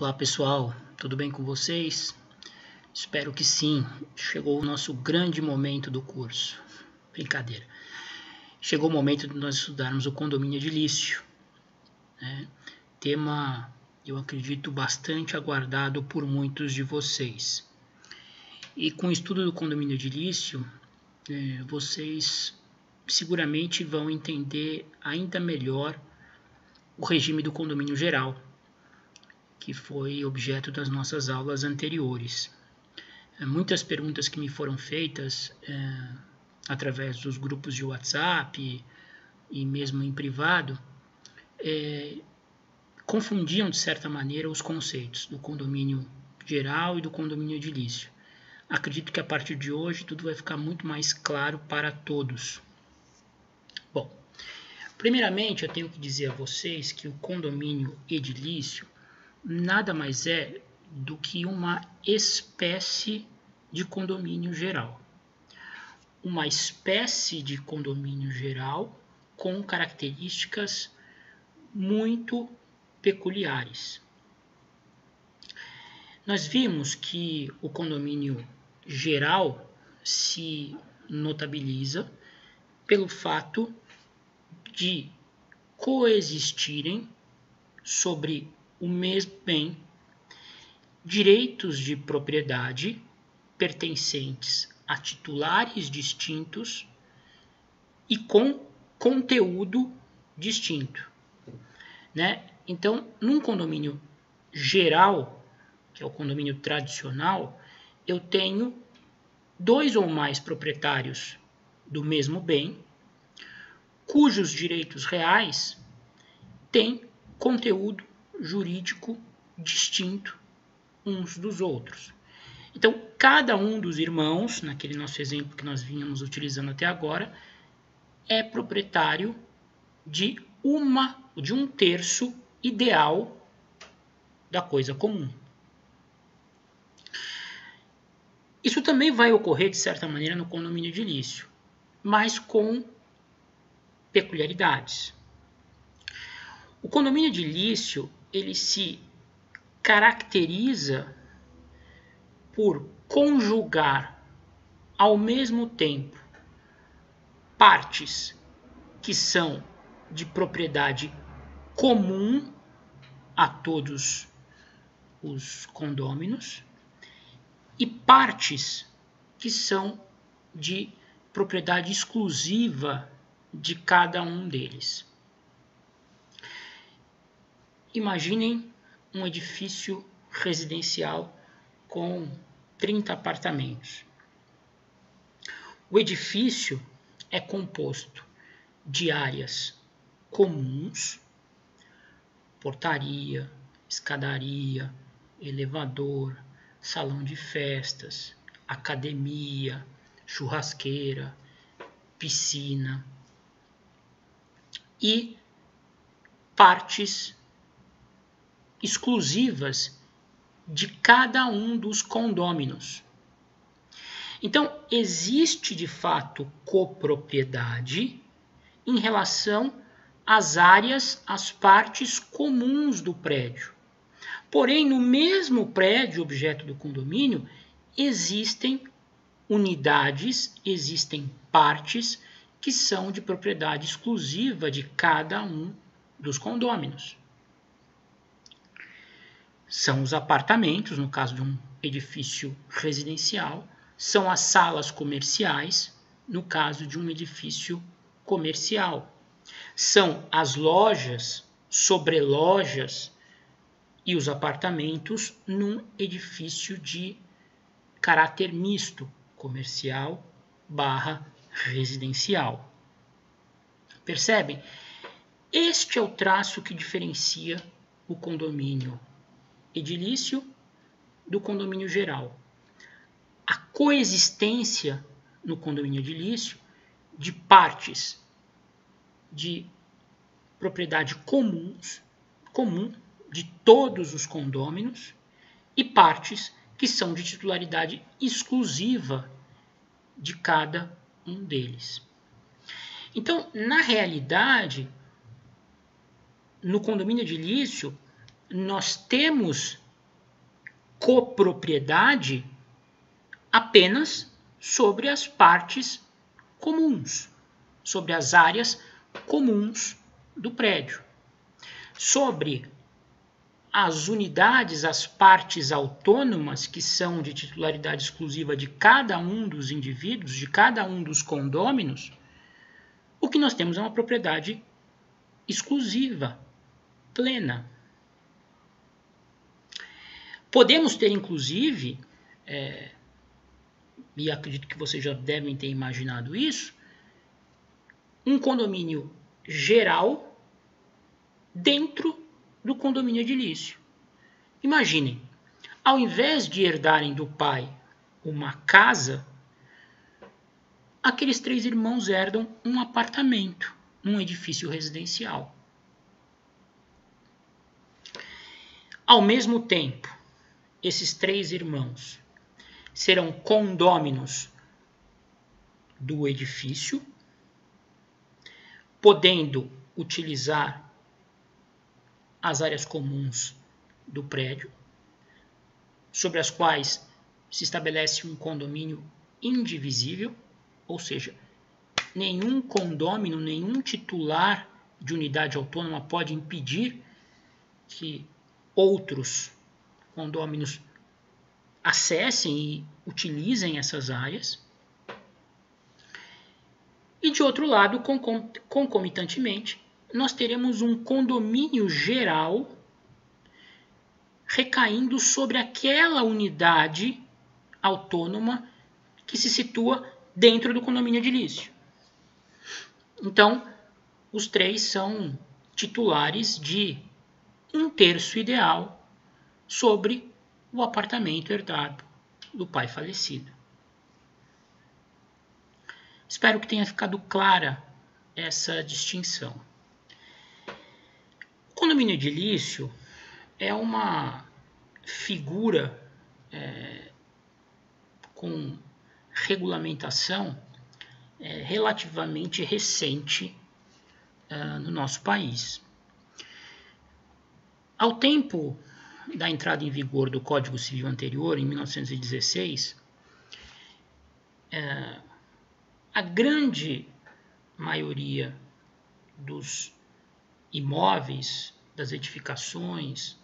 Olá pessoal, tudo bem com vocês? Espero que sim. Chegou o nosso grande momento do curso. Brincadeira. Chegou o momento de nós estudarmos o condomínio edilício, né? Tema, eu acredito, bastante aguardado por muitos de vocês. E com o estudo do condomínio edilício, vocês seguramente vão entender ainda melhor o regime do condomínio geral, que foi objeto das nossas aulas anteriores. Muitas perguntas que me foram feitas através dos grupos de WhatsApp e mesmo em privado confundiam de certa maneira os conceitos do condomínio geral e do condomínio edilício. Acredito que a partir de hoje tudo vai ficar muito mais claro para todos. Bom, primeiramente eu tenho que dizer a vocês que o condomínio edilício nada mais é do que uma espécie de condomínio geral. Uma espécie de condomínio geral com características muito peculiares. Nós vimos que o condomínio geral se notabiliza pelo fato de coexistirem sobre o mesmo bem direitos de propriedade pertencentes a titulares distintos e com conteúdo distinto, né? Então, num condomínio geral, que é o condomínio tradicional, eu tenho dois ou mais proprietários do mesmo bem, cujos direitos reais têm conteúdo jurídico distinto uns dos outros. Então, cada um dos irmãos, naquele nosso exemplo que nós vínhamos utilizando até agora, é proprietário de um terço ideal da coisa comum. Isso também vai ocorrer, de certa maneira, no condomínio edilício, mas com peculiaridades. O condomínio edilício, ele se caracteriza por conjugar ao mesmo tempo partes que são de propriedade comum a todos os condôminos e partes que são de propriedade exclusiva de cada um deles. Imaginem um edifício residencial com 30 apartamentos. O edifício é composto de áreas comuns, portaria, escadaria, elevador, salão de festas, academia, churrasqueira, piscina e partes exclusivas de cada um dos condôminos. Então, existe de fato copropriedade em relação às áreas, às partes comuns do prédio. Porém, no mesmo prédio objeto do condomínio, existem unidades, existem partes que são de propriedade exclusiva de cada um dos condôminos. São os apartamentos, no caso de um edifício residencial, são as salas comerciais, no caso de um edifício comercial. São as lojas, sobrelojas e os apartamentos num edifício de caráter misto, comercial / residencial. Percebem? Este é o traço que diferencia o condomínio edilício do condomínio geral. A coexistência no condomínio edilício de partes de propriedade comum de todos os condôminos e partes que são de titularidade exclusiva de cada um deles. Então, na realidade, no condomínio edilício, nós temos copropriedade apenas sobre as partes comuns, sobre as áreas comuns do prédio. Sobre as unidades, as partes autônomas, que são de titularidade exclusiva de cada um dos indivíduos, de cada um dos condôminos, o que nós temos é uma propriedade exclusiva, plena. Podemos ter, inclusive, e acredito que vocês já devem ter imaginado isso, um condomínio geral dentro do condomínio edilício. Imaginem, ao invés de herdarem do pai uma casa, aqueles 3 irmãos herdam um apartamento num edifício residencial. Ao mesmo tempo, esses 3 irmãos serão condôminos do edifício, podendo utilizar as áreas comuns do prédio, sobre as quais se estabelece um condomínio indivisível, ou seja, nenhum condômino, nenhum titular de unidade autônoma pode impedir que outros condôminos acessem e utilizem essas áreas. E de outro lado, concomitantemente, nós teremos um condomínio geral recaindo sobre aquela unidade autônoma que se situa dentro do condomínio edilício. Então, os 3 são titulares de 1/3 ideal sobre o apartamento herdado do pai falecido. Espero que tenha ficado clara essa distinção. O condomínio edilício é uma figura com regulamentação relativamente recente no nosso país. Ao tempo da entrada em vigor do Código Civil anterior, em 1916, a grande maioria dos imóveis, das edificações,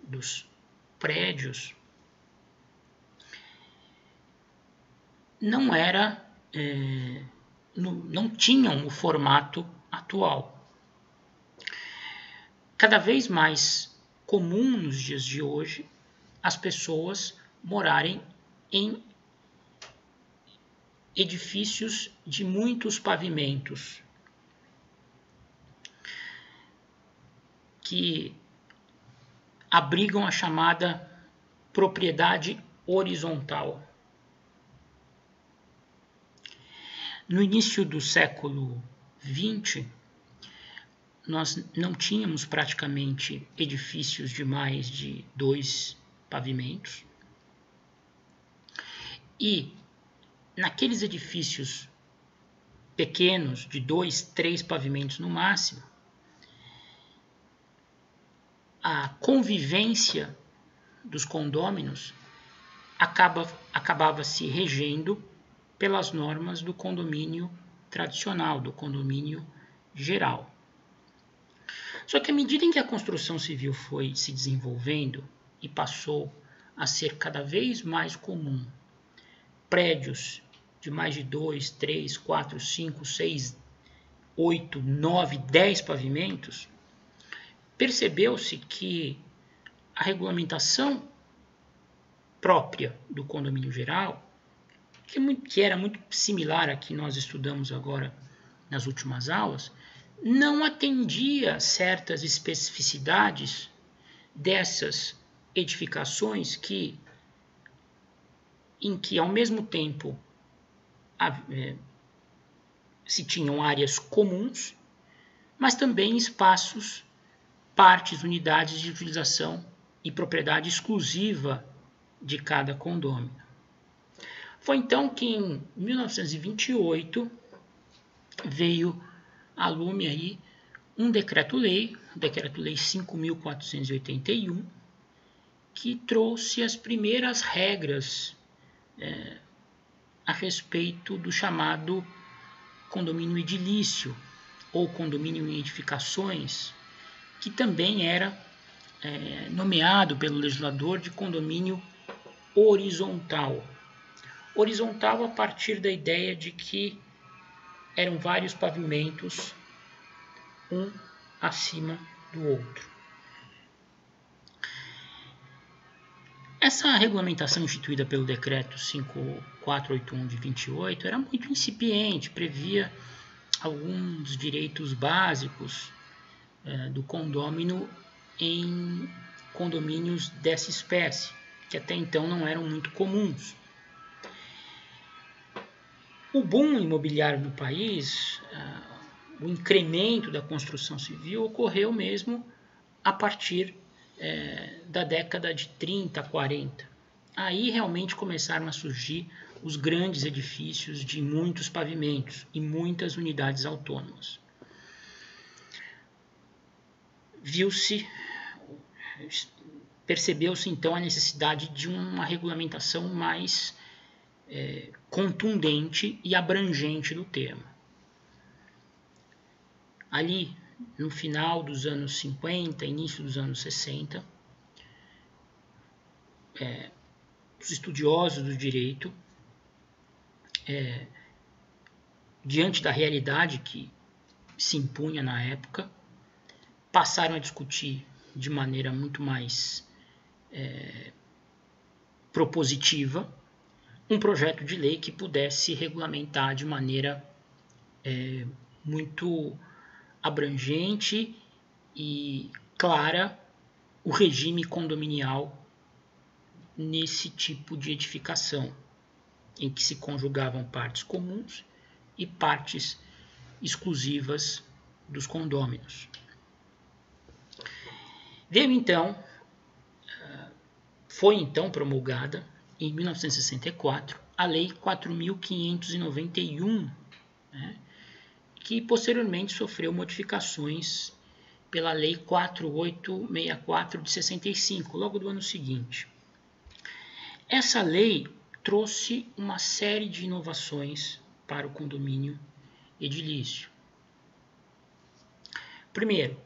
dos prédios, não tinham o formato atual. Cada vez mais comum nos dias de hoje as pessoas morarem em edifícios de muitos pavimentos, que abrigam a chamada propriedade horizontal. No início do século XX, nós não tínhamos praticamente edifícios de mais de 2 pavimentos. E naqueles edifícios pequenos, de 2, 3 pavimentos no máximo, a convivência dos condôminos acabava se regendo pelas normas do condomínio tradicional, do condomínio geral. Só que à medida em que a construção civil foi se desenvolvendo e passou a ser cada vez mais comum prédios de mais de 2, 3, 4, 5, 6, 8, 9, 10 pavimentos, percebeu-se que a regulamentação própria do condomínio geral, que era muito similar à que nós estudamos agora nas últimas aulas, não atendia certas especificidades dessas edificações em que, ao mesmo tempo, se tinham áreas comuns, mas também espaços, partes, unidades de utilização e propriedade exclusiva de cada condômino. Foi então que, em 1928, veio a lume aí um decreto-lei, o Decreto-Lei 5.481, que trouxe as primeiras regras a respeito do chamado condomínio edilício, ou condomínio em edificações, que também era nomeado pelo legislador de condomínio horizontal. Horizontal a partir da ideia de que eram vários pavimentos, um acima do outro. Essa regulamentação instituída pelo decreto 5481 de 28 era muito incipiente, previa alguns direitos básicos do condômino em condomínios dessa espécie, que até então não eram muito comuns. O boom imobiliário no país, o incremento da construção civil ocorreu mesmo a partir da década de 30, 40. Aí realmente começaram a surgir os grandes edifícios de muitos pavimentos e muitas unidades autônomas. Percebeu-se então a necessidade de uma regulamentação mais contundente e abrangente do tema. Ali, no final dos anos 50, início dos anos 60, os estudiosos do direito, diante da realidade que se impunha na época, passaram a discutir de maneira muito mais propositiva um projeto de lei que pudesse regulamentar de maneira muito abrangente e clara o regime condominial nesse tipo de edificação, em que se conjugavam partes comuns e partes exclusivas dos condôminos. Foi então promulgada, em 1964, a Lei 4.591, que posteriormente sofreu modificações pela Lei 4.864 de 65, logo do ano seguinte. Essa lei trouxe uma série de inovações para o condomínio edilício. Primeiro,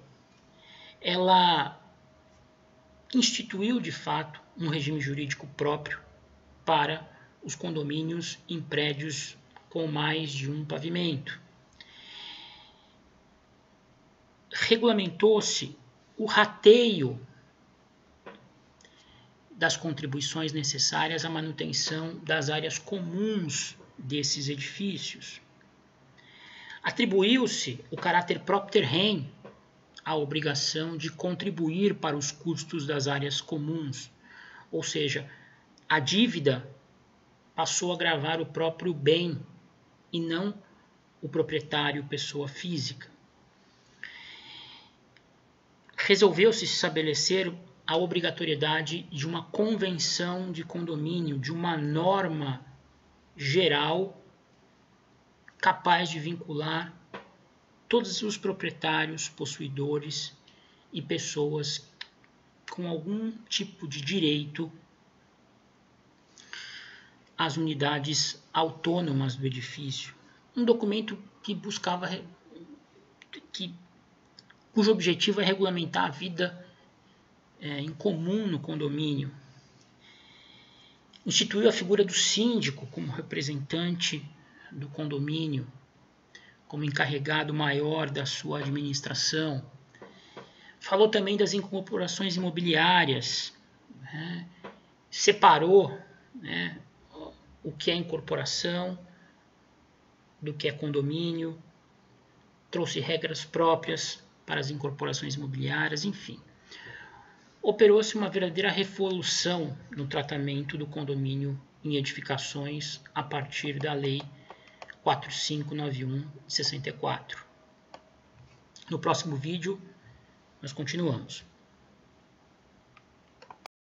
ela instituiu de fato um regime jurídico próprio para os condomínios em prédios com mais de um pavimento. Regulamentou-se o rateio das contribuições necessárias à manutenção das áreas comuns desses edifícios. Atribuiu-se o caráter propter rem à obrigação de contribuir para os custos das áreas comuns, ou seja, a dívida passou a gravar o próprio bem e não o proprietário, pessoa física. Resolveu-se estabelecer a obrigatoriedade de uma convenção de condomínio, de uma norma geral capaz de vincular todos os proprietários, possuidores e pessoas com algum tipo de direito às unidades autônomas do edifício. Um documento que buscava, cujo objetivo é regulamentar a vida em comum no condomínio. Instituiu a figura do síndico como representante do condomínio, como encarregado maior da sua administração. Falou também das incorporações imobiliárias, separou o que é incorporação do que é condomínio, trouxe regras próprias para as incorporações imobiliárias, enfim. Operou-se uma verdadeira revolução no tratamento do condomínio em edificações a partir da Lei 4591 de 64. No próximo vídeo, nós continuamos.